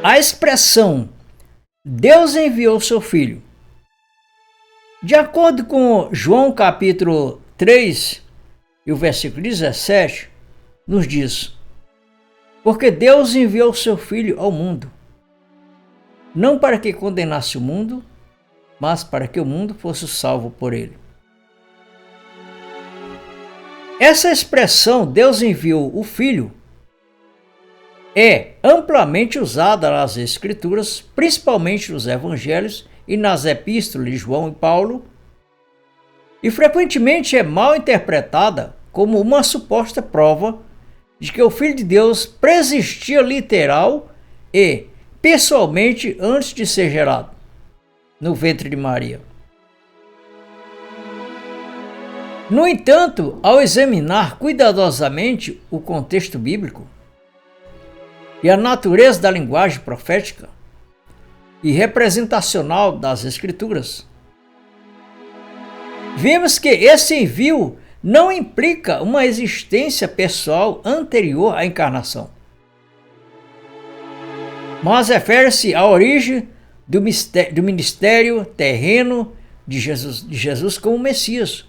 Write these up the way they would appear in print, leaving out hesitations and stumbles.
A expressão Deus enviou seu Filho. De acordo com João capítulo 3 e o versículo 17, nos diz: porque Deus enviou seu Filho ao mundo, não para que condenasse o mundo, mas para que o mundo fosse salvo por ele. Essa expressão Deus enviou o Filho é amplamente usada nas Escrituras, principalmente nos Evangelhos e nas epístolas de João e Paulo, e frequentemente é mal interpretada como uma suposta prova de que o Filho de Deus preexistia literal e pessoalmente antes de ser gerado no ventre de Maria. No entanto, ao examinar cuidadosamente o contexto bíblico e a natureza da linguagem profética e representacional das Escrituras, vemos que esse envio não implica uma existência pessoal anterior à encarnação, mas refere-se à origem do ministério terreno de Jesus como Messias,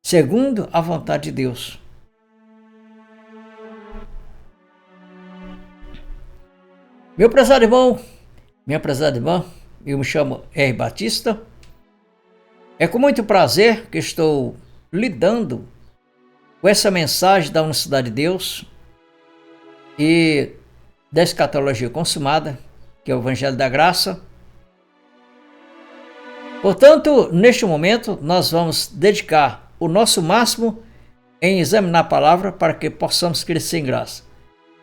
segundo a vontade de Deus. Meu prezado irmão, minha prezada irmã, eu me chamo R. Batista. É com muito prazer que estou lidando com essa mensagem da unicidade de Deus e da escatologia consumada, que é o Evangelho da Graça. Portanto, neste momento, nós vamos dedicar o nosso máximo em examinar a palavra para que possamos crescer em graça.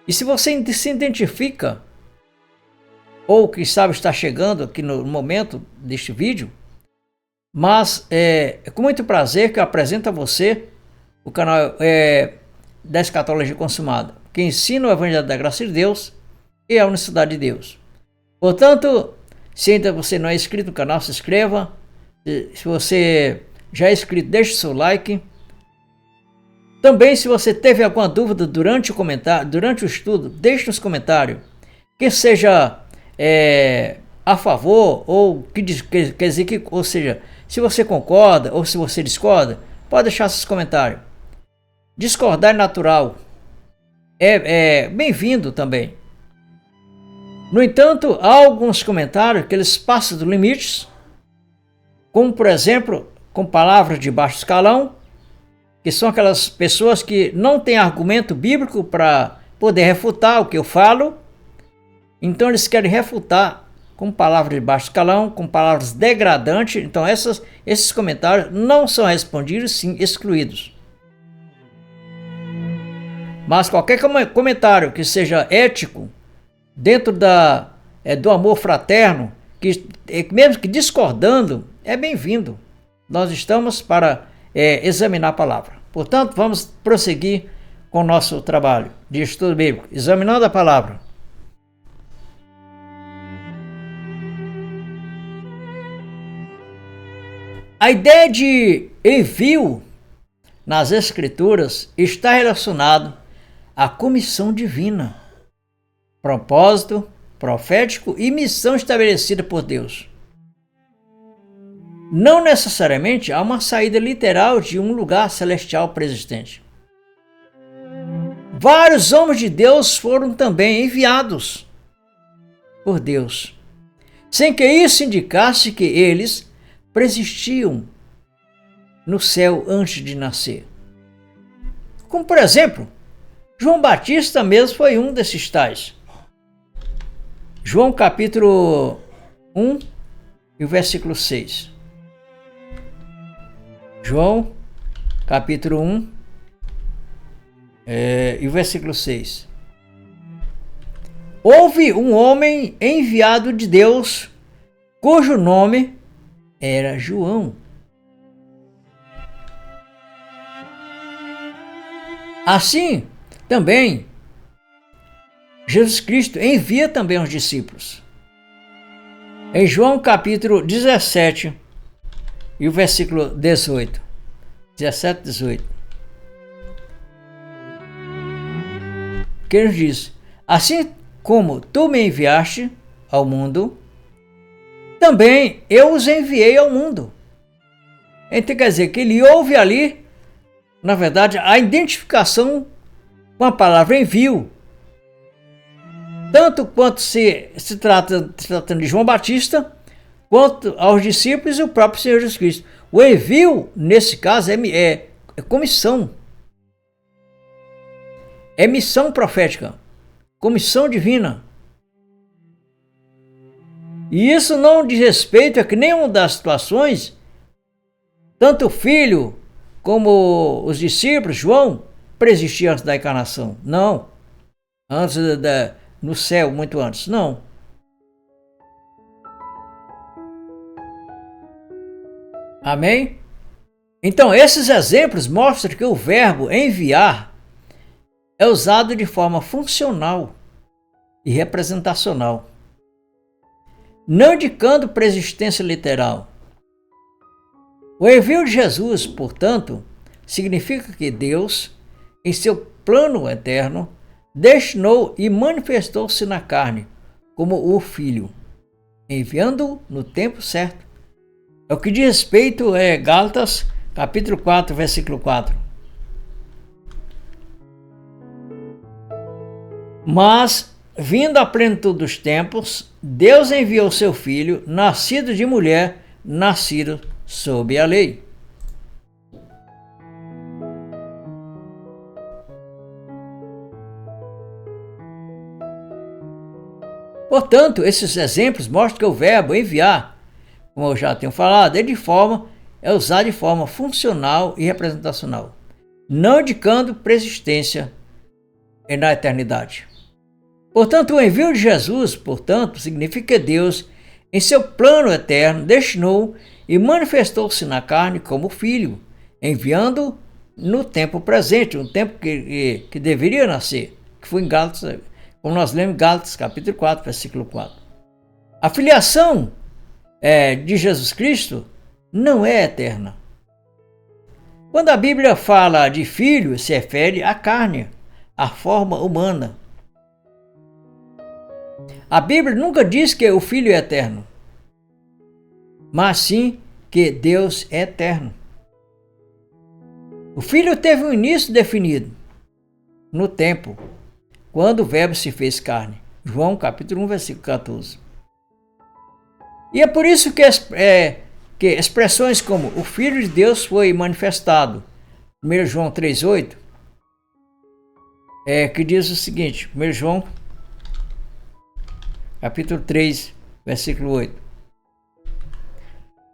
E se você se identifica, ou quem sabe está chegando aqui no momento deste vídeo, mas é com muito prazer que eu apresento a você o canal da Escatologia Consumada, que ensina o Evangelho da Graça de Deus e a unicidade de Deus. Portanto, se ainda você não é inscrito no canal, se inscreva. Se você já é inscrito, deixe seu like. Também, se você teve alguma dúvida durante o estudo, deixe nos comentários. Que seja a favor ou ou seja, se você concorda ou se você discorda, pode deixar seus comentários. Discordar é natural, é bem-vindo também. No entanto, há alguns comentários que eles passam dos limites, como por exemplo, com palavras de baixo escalão, que são aquelas pessoas que não têm argumento bíblico para poder refutar o que eu falo. Então eles querem refutar com palavras de baixo escalão, com palavras degradantes. Então esses comentários não são respondidos, sim excluídos. Mas qualquer comentário que seja ético, dentro do amor fraterno, que mesmo que discordando, é bem-vindo. Nós estamos para examinar a palavra. Portanto, vamos prosseguir com o nosso trabalho de estudo bíblico, examinando a palavra. A ideia de envio nas Escrituras está relacionado à comissão divina, propósito profético e missão estabelecida por Deus. Não necessariamente há uma saída literal de um lugar celestial preexistente. Vários homens de Deus foram também enviados por Deus, sem que isso indicasse que eles preexistiam no céu antes de nascer. Como por exemplo, João Batista mesmo foi um desses tais. João capítulo 1 e o versículo 6. João capítulo 1 e o versículo 6. Houve um homem enviado de Deus, cujo nome era João. Assim, também, Jesus Cristo envia também os discípulos. Em João capítulo 17 e o versículo 18. 17, 18. Que ele diz: assim como tu me enviaste, ao mundo, também eu os enviei ao mundo. Então quer dizer que ele ouve ali, na verdade, a identificação com a palavra envio. Tanto quanto se tratando de João Batista, quanto aos discípulos e o próprio Senhor Jesus Cristo. O envio, nesse caso, é comissão. É missão profética, comissão divina. E isso não diz respeito a que nenhuma das situações, tanto o filho como os discípulos, João, preexistiam antes da encarnação. Não. Antes no céu, muito antes. Não. Amém? Então, esses exemplos mostram que o verbo enviar é usado de forma funcional e representacional, não indicando preexistência literal. O envio de Jesus, portanto, significa que Deus, em seu plano eterno, destinou e manifestou-se na carne como o Filho, enviando-o no tempo certo. É o que diz respeito a Gálatas, capítulo 4, versículo 4. Mas, vindo à plenitude dos tempos, Deus enviou seu Filho, nascido de mulher, nascido sob a lei. Portanto, esses exemplos mostram que o verbo enviar, como eu já tenho falado, é usado de forma funcional e representacional, não indicando preexistência na eternidade. Portanto, o envio de Jesus, portanto, significa que Deus, em seu plano eterno, destinou e manifestou-se na carne como Filho, enviando no tempo presente, no tempo que deveria nascer, que foi em Gálatas, como nós lemos em Gálatas, capítulo 4, versículo 4. A filiação de Jesus Cristo não é eterna. Quando a Bíblia fala de filho, se refere à carne, à forma humana. A Bíblia nunca diz que o Filho é eterno, mas sim que Deus é eterno. O Filho teve um início definido no tempo, quando o Verbo se fez carne. João capítulo 1, versículo 14. E é por isso que expressões como o Filho de Deus foi manifestado, 1 João 3,8, que diz o seguinte, 1 João capítulo 3, versículo 8.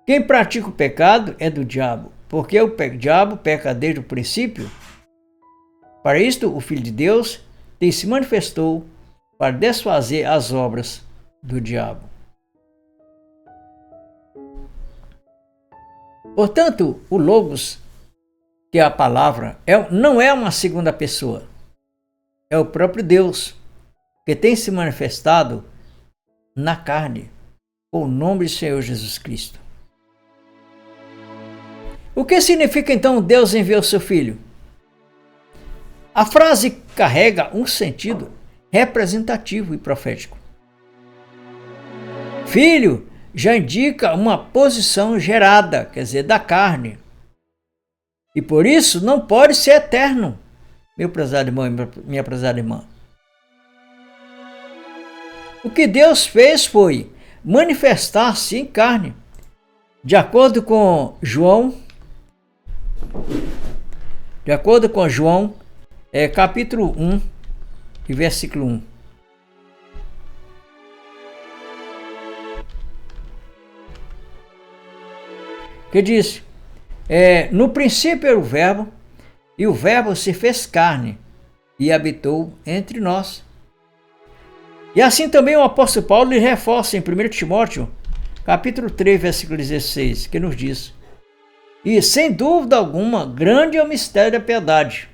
Quem pratica o pecado é do diabo, porque o diabo peca desde o princípio. Para isto, o Filho de Deus se manifestou para desfazer as obras do diabo. Portanto, o Logos, que é a palavra, não é uma segunda pessoa. É o próprio Deus, que tem se manifestado na carne, com o nome de Senhor Jesus Cristo. O que significa então Deus enviou seu Filho? A frase carrega um sentido representativo e profético. Filho já indica uma posição gerada, quer dizer, da carne. E por isso não pode ser eterno, meu prezado irmão e minha prezada irmã. O que Deus fez foi manifestar-se em carne, de acordo com João, capítulo 1 e versículo 1. Que diz, no princípio era o Verbo, e o Verbo se fez carne e habitou entre nós. E assim também o apóstolo Paulo lhe reforça em 1 Timóteo, capítulo 3, versículo 16, que nos diz, e sem dúvida alguma, grande é o mistério da piedade.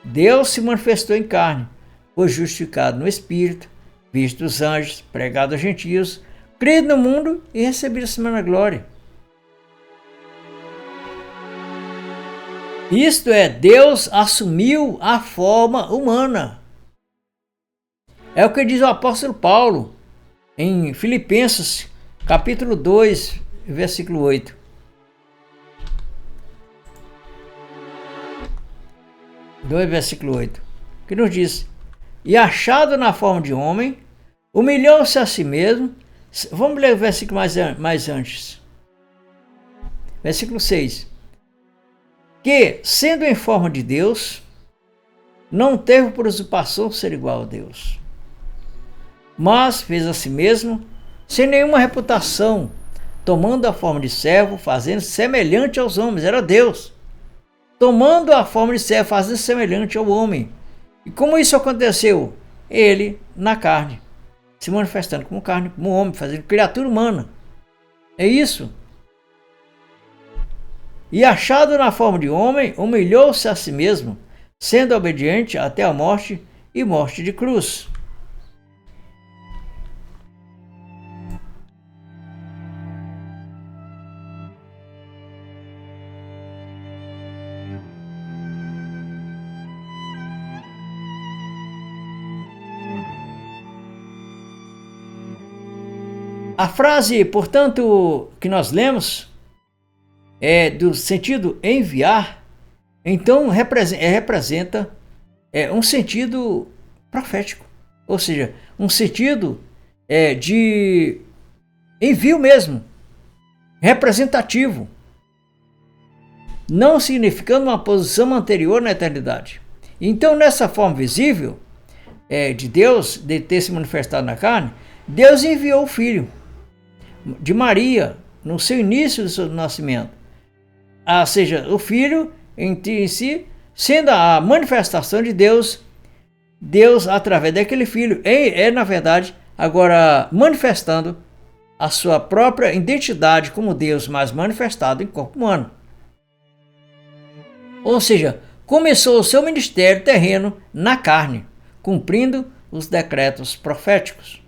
Deus se manifestou em carne, foi justificado no Espírito, visto dos anjos, pregado aos gentios, crido no mundo e recebido a semana glória. Isto é, Deus assumiu a forma humana. É o que diz o apóstolo Paulo em Filipenses, capítulo 2, versículo 8. Versículo 8, que nos diz: e achado na forma de homem, humilhou-se a si mesmo. Vamos ler o versículo mais antes. Versículo 6. Que, sendo em forma de Deus, não teve por usurpação ser igual a Deus, mas fez a si mesmo, sem nenhuma reputação, tomando a forma de servo, fazendo semelhante aos homens. Era Deus, tomando a forma de servo, fazendo semelhante ao homem. E como isso aconteceu? Ele, na carne, se manifestando como carne, como homem, fazendo criatura humana. É isso. E achado na forma de homem, humilhou-se a si mesmo, sendo obediente até a morte e morte de cruz. A frase, portanto, que nós lemos é do sentido enviar, então representa um sentido profético, ou seja, um sentido de envio mesmo, representativo, não significando uma posição anterior na eternidade. Então, nessa forma visível de Deus, de ter se manifestado na carne, Deus enviou o Filho de Maria no seu início do seu nascimento, ou seja, o Filho em si, sendo a manifestação de Deus, Deus através daquele Filho na verdade, agora manifestando a sua própria identidade como Deus, mas manifestado em corpo humano. Ou seja, começou o seu ministério terreno na carne, cumprindo os decretos proféticos.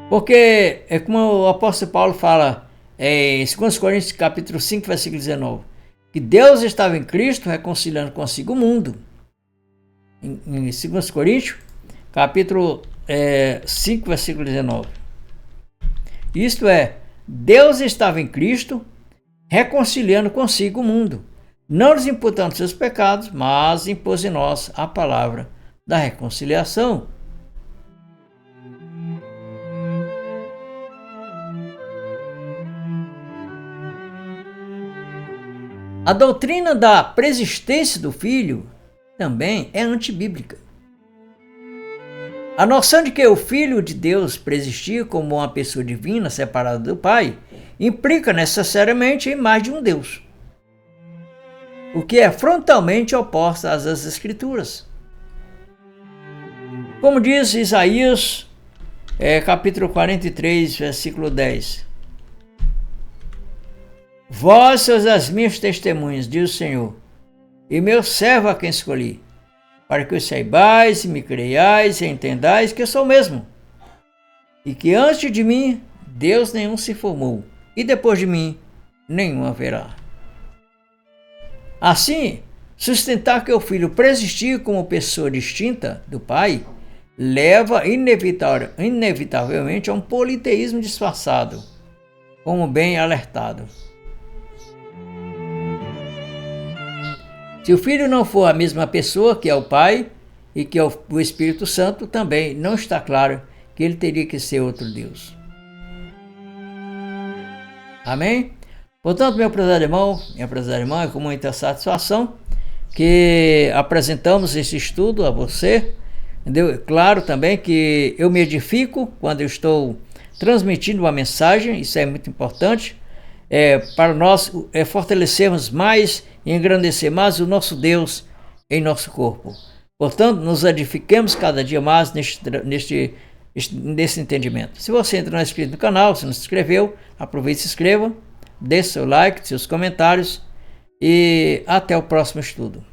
Porque, como o apóstolo Paulo fala em 2 Coríntios capítulo 5, versículo 19, que Deus estava em Cristo reconciliando consigo o mundo. Em 2 Coríntios capítulo 5, versículo 19. Isto é, Deus estava em Cristo reconciliando consigo o mundo, não lhes imputando seus pecados, mas impôs em nós a palavra da reconciliação. A doutrina da preexistência do Filho também é antibíblica. A noção de que o Filho de Deus preexistia como uma pessoa divina separada do Pai implica necessariamente em mais de um Deus, o que é frontalmente oposto às Escrituras. Como diz Isaías, capítulo 43, versículo 10. Vós sois as minhas testemunhas, diz o Senhor, e meu servo a quem escolhi, para que os saibais e me creiais e entendais que eu sou o mesmo, e que antes de mim Deus nenhum se formou, e depois de mim nenhum haverá. Assim, sustentar que o Filho preexistiu como pessoa distinta do Pai leva inevitavelmente a um politeísmo disfarçado, como bem alertado. Se o Filho não for a mesma pessoa que é o Pai e que é o Espírito Santo, também não está claro que ele teria que ser outro Deus. Amém? Portanto, meu prezado irmão, minha prezada irmã, é com muita satisfação que apresentamos esse estudo a você. Entendeu? Claro também que eu me edifico quando eu estou transmitindo uma mensagem, isso é muito importante. Para nós fortalecermos mais e engrandecer mais o nosso Deus em nosso corpo. Portanto, nos edifiquemos cada dia mais nesse entendimento. Se você ainda não é inscrito no canal, se não se inscreveu, aproveite e se inscreva, deixe seu like, seus comentários e até o próximo estudo.